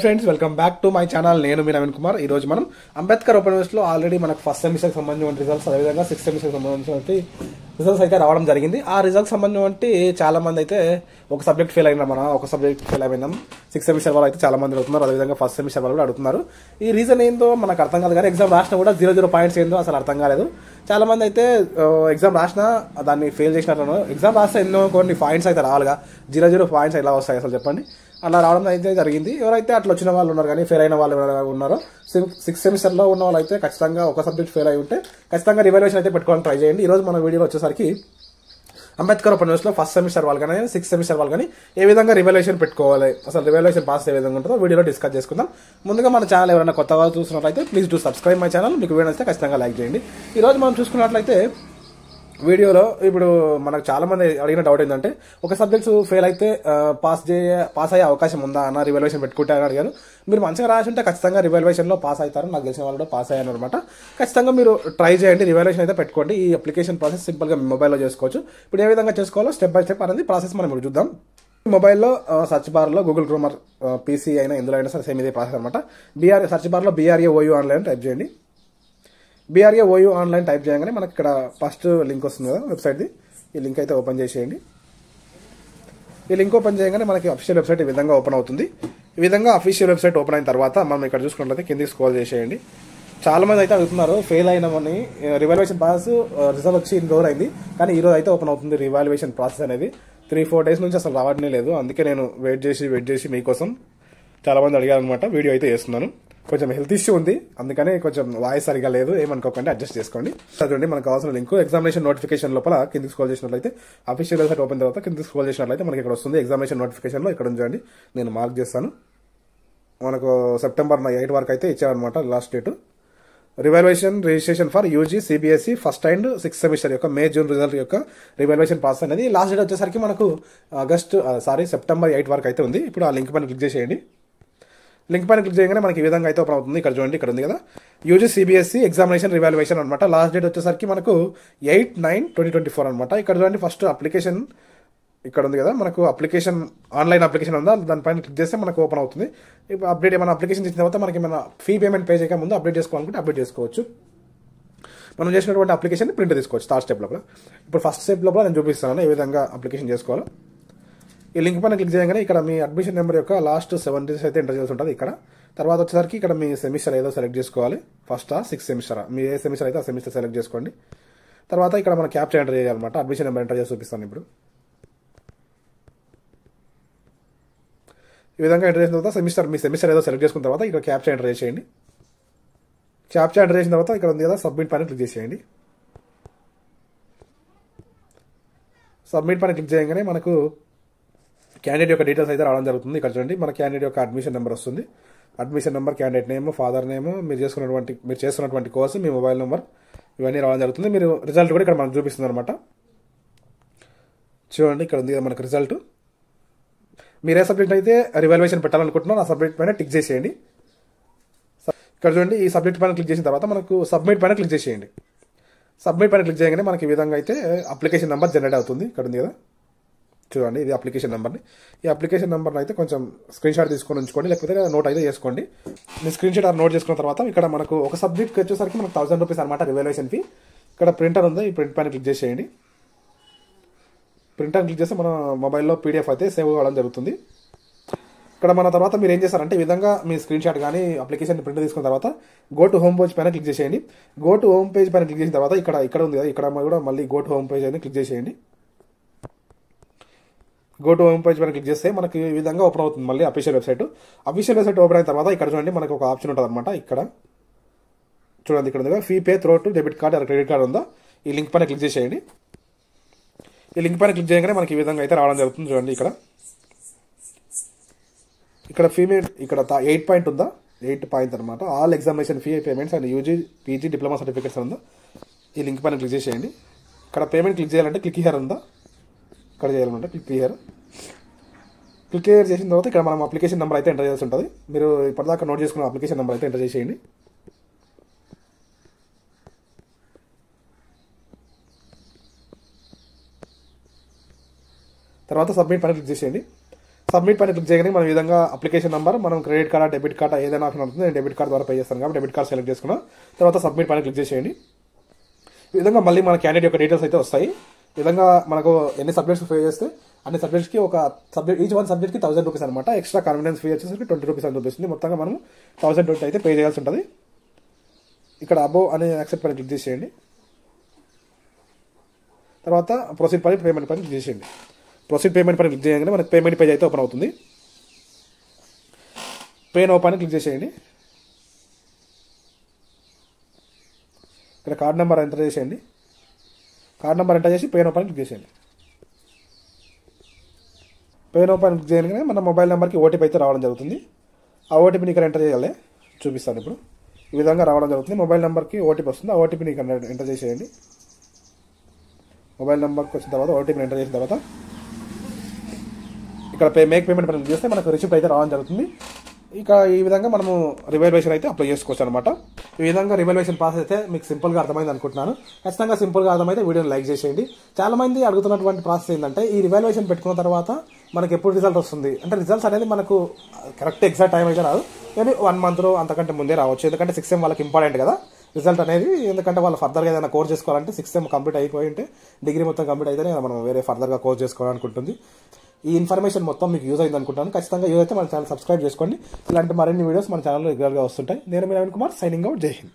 Friends, welcome back to my channel. నేను మీ నవీన్ కుమార్. ఈ రోజు మనం అంబేద్కర్ ఓపెన్ యూనివర్సిటీలో ఆల్రెడీ మనకు ఫస్ట్ సెమిస్టర్ సంబంధించిన రిజల్ట్స్, అదేవిధంగా సిక్స్త్ సెమిస్టర్ సంబంధించిన రిజల్ట్స్ అయితే రావడం జరిగింది. ఆ రిజల్ట్స్ సంబంధించి చాలా మంది అయితే ఒక సబ్జెక్ట్ ఫెయిల్ అయినా, ఒక సబ్జెక్ట్ ఫెయిల్ అయిపోయినాం. సిక్స్త్ సెమిస్టర్ వాళ్ళు అయితే చాలా మంది అడుగుతున్నారు, అదేవిధంగా ఫస్ట్ సెమిస్టర్ వాళ్ళు కూడా అడుగుతున్నారు. ఈ రీజన్ ఏందో మనకు అర్థం కాదు, కానీ ఎగ్జామ్ రాసినా కూడా 0 పాయింట్స్ ఏందో అసలు అర్థం కాలేదు. చాలా మంది అయితే ఎగ్జామ్ రాసినా దాన్ని ఫెయిల్ చేసినట్టు. ఎగ్జామ్ రాస్తే ఎన్నో కొన్ని పాయింట్స్ అయితే రావాలిగా, 0 పాయింట్స్ ఎలా వస్తాయి అసలు చెప్పండి. అలా రావడం అయితే జరిగింది. ఎవరైతే అట్లా వచ్చిన వాళ్ళు ఉన్నారు, కానీ ఫెయిల్ అయిన వాళ్ళు ఉన్నారో, సిక్స్త్ సెమిస్టర్లో ఉన్న వాళ్ళు అయితే ఖచ్చితంగా ఒక సబ్జెక్ట్ ఫెయిల్ అయి ఉంటే ఖచ్చితంగా రివాల్యుయేషన్ అయితే పెట్టుకోవాలని ట్రై చేయండి. ఈ రోజు మన వీడియోలో వచ్చేసరికి అంబేద్కర్ ఓపెన్ యూనివర్సిటీలో ఫస్ట్ సెమిస్టర్ వాళ్ళు కానీ సిక్స్త్ సెమిస్టర్ వాళ్ళు కానీ ఏ విధంగా రివాల్యుయేషన్ పెట్టుకోవాలి, అసలు రివాల్యుయేషన్ పాస్ ఏ విధంగా ఉంటుందో వీడియోలో డిస్కస్ చేసుకుందాం. ముందుగా మన ఛానల్ ఎవరైనా కొత్తగా చూస్తున్నట్లయితే please do subscribe my channel. మీకు వీడియో నచ్చితే ఖచ్చితంగా లైక్ చేయండి. ఈ రోజు మనం చూసుకున్నట్లయితే వీడియోలో ఇప్పుడు మనకు చాలా మంది అడిగిన డౌట్ ఏంటంటే, ఒక సబ్జెక్ట్స్ ఫెయిల్ అయితే పాస్ అయ్యే అవకాశం ఉందా అన్న, రివాల్యుయేషన్ పెట్టుకుంటే అని అడిగారు. మీరు మంచిగా రాసి ఉంటే ఖచ్చితంగా రివాల్యుయేషన్లో పాస్ అవుతారు. నాకు తెలిసిన వాళ్ళు కూడా పాస్ అయ్యారు అనమాట. ఖచ్చితంగా మీరు ట్రై చేయండి, రివాల్యుయేషన్ అయితే పెట్టుకోండి. ఈ అప్లికేషన్ ప్రాసెస్ సింపుల్గా మీ మొబైల్లో చేసుకోవచ్చు. ఇప్పుడు ఏ విధంగా చేసుకోవాలో స్టెప్ బై స్టెప్ అనేది ప్రాసెస్ మనం ఇప్పుడు చూద్దాం. మొబైల్లో సర్చ్ బార్లో గూగుల్ క్రోమ్ పీసీ అయినా ఎందులో అయినా సరే సేమ్ ఇదే ప్రాసెస్ అనమాట. సర్చ్ బార్లో BRAOU ఆన్లైన్ టైప్ చేయండి. BRAOU ఆన్లైన్ టైప్ చేయగానే మనకి ఇక్కడ ఫస్ట్ లింక్ వస్తుంది కదా వెబ్సైట్ది. ఈ లింక్ అయితే ఓపెన్ చేసేయండి. ఈ లింక్ ఓపెన్ చేయగానే మనకి అఫీషియల్ వెబ్సైట్ ఈ విధంగా ఓపెన్ అవుతుంది. ఈ విధంగా అఫీషియల్ వెబ్సైట్ ఓపెన్ అయిన తర్వాత మనం ఇక్కడ చూసుకున్నట్లయితే కిందికి స్క్రోల్ చేసేయండి. చాలా మంది అయితే అడుగుతున్నారు ఫెయిల్ అయినామని, రివాల్యుయేషన్ పాస్ రిజల్ట్ వచ్చి ఇన్ని రోజులు అయింది, కానీ ఈ రోజు అయితే ఓపెన్ అవుతుంది రివాల్యుయేషన్ ప్రాసెస్ అనేది. 3-4 డేస్ నుంచి అసలు రావడమే లేదు. అందుకే నేను వెయిట్ చేసి మీకోసం చాలా మంది అడిగారు అనమాట. వీడియో అయితే చేస్తున్నాను. కొంచెం హెల్త్ ఇష్యూ ఉంది, అందుకని కొంచెం వాయిస్ సరిగా లేదు, ఏమనుకోకండి, అడ్జస్ట్ చేసుకోండి. చదవండి, మనకు కావాల్సిన లింక్ ఎగ్జామినేషన్ నోటిఫికేషన్ లోపల కిందికి స్క్రోల్ చేసినట్లయితే అఫీషియల్ వెబ్సైట్ ఓపెన్ తర్వాత కిందికి స్క్రోల్ చేసినట్లయితే మనకి ఇక్కడ వస్తుంది ఎగ్జామినేషన్ నోటిఫికేషన్లో. ఇక్కడ ఉంచండి, నేను మార్క్ చేస్తాను. మనకు సెప్టెంబర్ 8 వరకు అయితే ఇచ్చారనమాట last date. Revaluation registration for UG CBSE first and sixth semester యొక్క May-June రిజల్ట్ యొక్క రివాల్యుయేషన్ ప్రాసెస్ అనేది లాస్ట్ డేట్ వచ్చేసరికి మనకు సెప్టెంబర్ 8 వరకు అయితే ఉంది. ఇప్పుడు ఆ లింక్ పైన క్లిక్ చేసేయండి. లింక్ పైన క్లిక్ చేయగానే మనకి ఈ విధంగా అయితే ఓపెన్ అవుతుంది. ఇక్కడ చూడండి, ఇక్కడ ఉంది కదా UG CBSE ఎగ్జామినేషన్ రివాల్యుయేషన్ అనమాట. లాస్ట్ డేట్ వచ్చేసరికి మనకు 8/9/2024 అనమాట. ఇక్కడ చూడండి, ఫస్ట్ అప్లికేషన్ ఇక్కడ ఉంది కదా, మనకు అప్లికేషన్ ఆన్లైన్ అప్లికేషన్ ఉందా, దానిపైన క్లిక్ చేస్తే మనకు ఓపెన్ అవుతుంది. ఇప్పుడు అప్డేట్ ఏమైనా అప్లికేషన్ చేసిన తర్వాత మనకి ఏమైనా ఫీ పేమెంట్ పే చేయక ముందు అప్డేట్ చేసుకోవాలనుకుంటే అప్డేట్ చేసుకోవచ్చు. మనం చేసినటువంటి అప్లికేషన్ ప్రింట్ తీసుకోవచ్చు థర్డ్ స్టెప్ లోపల. ఇప్పుడు ఫస్ట్ స్టెప్ లోపల నేను చూపిస్తాను ఏ విధంగా అప్లికేషన్ చేసుకోవాలో. ఈ లింక్ పైన క్లిక్ చేయగానే ఇక్కడ మీ అడ్మిషన్ నెంబర్ యొక్క లాస్ట్ 7 digits అయితే ఎంటర్ చేసి ఉంటుంది ఇక్కడ. తర్వాత వచ్చేసరికి ఇక్కడ మీ సెమిస్టర్ ఏదో సెలెక్ట్ చేసుకోవాలి. ఫస్టా సిక్స్త్ సెమిస్టరా, మీ ఏ సెమిస్టర్ అయితే ఆ సెమిస్టర్ సెలెక్ట్ చేసుకోండి. తర్వాత ఇక్కడ మన క్యాప్చర్ ఎంటర్ చేయాలన్నమాట. అడ్మిషన్ నెంబర్ ఎంటర్ చేసి చూపిస్తాను ఇప్పుడు. ఈ విధంగా ఎంటర్ చేసిన తర్వాత మీ సెమిస్టర్ ఏదో సెలెక్ట్ చేసుకున్న తర్వాత ఇక్కడ క్యాప్చర్ ఎంటర్ చేసేయండి. క్యాప్చర్ ఎంటర్ చేసిన తర్వాత ఇక్కడ ఉంది కదా సబ్మిట్ పైన క్లిక్ చేసేయండి. సబ్మిట్ పైన క్లిక్ చేయగానే మనకు క్యాండిడేట్ యొక్క డీటెయిల్స్ అయితే రావడం జరుగుతుంది. ఇక్కడ చూడండి, మన క్యాండిడేట్ యొక్క అడ్మిషన్ నెంబర్ వస్తుంది. Admission number, candidate name, father name, మీరు చేస్తున్నటువంటి కోర్సు, మీ మొబైల్ నెంబర్, ఇవన్నీ రావడం జరుగుతుంది. మీరు రిజల్ట్ కూడా ఇక్కడ మనకు చూపిస్తుంది అనమాట. చూడండి, ఇక్కడ ఉంది మనకు రిజల్ట్. మీరు ఏ సబ్జెక్ట్ అయితే రివాల్యుయేషన్ పెట్టాలనుకుంటున్నారో ఆ సబ్జెక్ట్ పైన టిక్ చేసేయండి. ఇక్కడ చూడండి, ఈ సబ్జెక్ట్ పైన క్లిక్ చేసిన తర్వాత మనకు సబ్మిట్ పైన క్లిక్ చేసేయండి. సబ్మిట్ పైన క్లిక్ చేయగానే మనకి ఈ విధంగా అయితే అప్లికేషన్ నెంబర్ జనరేట్ అవుతుంది. ఇక్కడ ఉంది కదా, చూడండి, ఇది అప్లికేషన్ నెంబర్ని. ఈ అప్లికేషన్ నెంబర్ని అయితే కొంచెం స్క్రీన్ షాట్ తీసుకొని ఉంచుకోండి, లేకపోతే నోట్ అయితే చేసుకోండి. మీ స్క్రీన్ షాట్ నోట్ చేసుకున్న తర్వాత ఇక్కడ మనకు ఒక సబ్జెక్ట్కి వచ్చేసరికి మనకు 1000 రూపీస్ అనమాట రివాల్యుయేషన్ ఫీ. ఇక్కడ ప్రింటర్ ఉంది, ఈ ప్రింట్ పైన క్లిక్ చేసేయండి. ప్రింటర్ క్లిక్ చేస్తే మన మొబైల్లో PDF అయితే సేవ్ అవ్వడం జరుగుతుంది. ఇక్కడ మన తర్వాత మీరు ఏం చేస్తారంటే ఈ విధంగా మీ స్క్రీన్ షాట్ కానీ అప్లికేషన్ ప్రింట్ తీసుకున్న తర్వాత గో టు హోమ్ పేజ్ పైన క్లిక్ చేసేయండి. గో టు హోమ్ పేజ్ పైన క్లిక్ చేసిన తర్వాత ఇక్కడ ఉంది కదా, ఇక్కడ కూడా మళ్ళీ గో టు హోమ్ పేజ్ అని క్లిక్ చేసేయండి. గో టు హోమ్ పేజ్ పైన క్లిక్ చేస్తే మనకి ఈ విధంగా ఓపెన్ అవుతుంది మళ్ళీ official website. Official website open అయిన తర్వాత ఇక్కడ చూడండి, మనకు ఒక ఆప్షన్ ఉంటుంది అనమాట. ఇక్కడ చూడండి, ఇక్కడ ఉంది fee pay through to debit card or credit card ఉందా, ఈ లింక్ పైన క్లిక్ చేసేయండి. ఈ లింక్ పైన క్లిక్ చేయగానే మనకి ఈ విధంగా అయితే రావడం జరుగుతుంది. చూడండి, ఇక్కడ ఫీ ఇక్కడ 8 పాయింట్ ఉందా, 8 పాయింట్ అనమాట. All examination fee payments and UG PG diploma certificates ఉందా, ఈ లింక్ పైన క్లిక్ చేసేయండి. ఇక్కడ పేమెంట్ క్లిక్ చేయాలంటే క్లిక్ హియర్ ఉందా, ఇక్కడ చేయాలన్నమాట. క్లిక్ హియర్ చేసిన తర్వాత ఇక్కడ మనం అప్లికేషన్ నెంబర్ అయితే ఎంటర్ చేయాల్సి ఉంటుంది. మీరు ఇప్పటిదాకా నోట్ చేసుకున్న అప్లికేషన్ నెంబర్ అయితే ఎంటర్ చేసేయండి. తర్వాత సబ్మిట్ పైన క్లిక్ చేసేయండి. సబ్మిట్ పైన క్లిక్ చేయగానే మన విధంగా అప్లికేషన్ నెంబర్, మనం క్రెడిట్ కార్డ్ డెబిట్ కార్డ్ ఏదైనా ఆప్షన్ ఉంటుంది. నేను డెబిట్ కార్డ్ ద్వారా పే చేస్తాను కాబట్టి డెబిట్ కార్డ్ సెలెక్ట్ చేసుకున్నా. తర్వాత సబ్మిట్ పైన క్లిక్ చేసేయండి. ఈ విధంగా మళ్ళీ మన క్యాండిడేట్ యొక్క డీటెయిల్స్ అయితే వస్తాయి. ఈ విధంగా మనకు ఎన్ని సబ్జెక్ట్స్ పే చేస్తే అన్ని సబ్జెక్ట్స్కి ఒక సబ్జెక్ట్, ఈచ్ వన్ సబ్జెక్ట్కి 1000 రూపీస్ అనమాట. ఎక్స్ట్రా కన్వీనియన్స్ ఫీ వచ్చేసరికి 20 రూపీస్ అని చూపిస్తుంది. మొత్తంగా మనం 1020 అయితే పే చేయాల్సి ఉంటుంది. ఇక్కడ అబోవ్ అనే యాక్సెప్ట్ పైన క్లిక్ చేసేయండి. తర్వాత ప్రొసీడ్ పైన పేమెంట్ పైన క్లిక్ చేసేయండి. ప్రొసీడ్ పేమెంట్ పైన క్లిక్ చేయగానే మనకి పేమెంట్ పేజ్ అయితే ఓపెన్ అవుతుంది. పే నౌ పైన క్లిక్ చేసేయండి. ఇక్కడ కార్డ్ నెంబర్ ఎంటర్ చేసేయండి. కార్డ్ నెంబర్ ఎంటర్ చేసి పే నౌ పైన క్లిక్ చేసేయండి. పే నౌ పైన క్లిక్ చేయగానే మన మొబైల్ నెంబర్కి ఓటీపీ అయితే రావడం జరుగుతుంది. ఆ ఓటీపీని ఇక్కడ ఎంటర్ చేయాలి. చూపిస్తాను ఇప్పుడు. ఈ విధంగా రావడం జరుగుతుంది. మొబైల్ నెంబర్కి ఓటీపీ వస్తుంది. ఆ ఓటీపీని ఇక్కడ ఎంటర్ చేసేయండి. మొబైల్ నెంబర్కి వచ్చిన తర్వాత ఓటీపీని ఎంటర్ చేసిన తర్వాత ఇక్కడ మేక్ పేమెంట్ పైన క్లిక్ చేస్తే మనకు రిసిప్ట్ అయితే రావడం జరుగుతుంది. ఇక ఈ విధంగా మనము రివల్యూషన్ అయితే అప్లై చేసుకోవచ్చు అనమాట. ఈ విధంగా రివల్యూషన్ ప్రాసెస్ అయితే మీకు సింపుల్గా అర్థమైంది అనుకుంటున్నాను. ఖచ్చితంగా సింపుల్గా అర్థమైతే వీడియోని లైక్ చేసేయండి. చాలా మంది అడుగుతున్నటువంటి ప్రాసెస్ ఏంటంటే ఈ రివల్యూషన్ పెట్టుకున్న తర్వాత మనకి ఎప్పుడు రిజల్ట్ వస్తుంది అంటే, రిజల్ట్స్ అనేది మనకు కరెక్ట్ ఎగ్జాక్ట్ టైం అయితే రాదు. మేబీ 1 month అంతకంటే ముందే రావచ్చు. ఎందుకంటే 6 sem వాళ్ళకి ఇంపార్టెంట్ కదా రిజల్ట్ అనేది. ఎందుకంటే వాళ్ళు ఫర్దర్గా ఏదైనా కోర్స్ చేసుకోవాలంటే 6 sem కంప్లీట్ అయిపోయి ఉంటే, డిగ్రీ మొత్తం కంప్లీట్ అయితేనే మనం వేరే ఫర్దర్గా కోర్స్ చేసుకోవాలనుకుంటుంది. ఈ ఇన్ఫర్మేషన్ మొత్తం మీకు యూజ్ అయింది అనుకుంటాను. ఖచ్చితంగా యూజ్ అయితే మన ఛానల్ సబ్స్క్రైబ్ చేసుకోండి. ఇలాంటి మరిన్ని వీడియోస్ మన ఛానల్లో రెగ్యులర్గా వస్తుంటాయి. నేను మీ నవీన్ కుమార్, సైనింగ్ అవుట్. జై హింద్.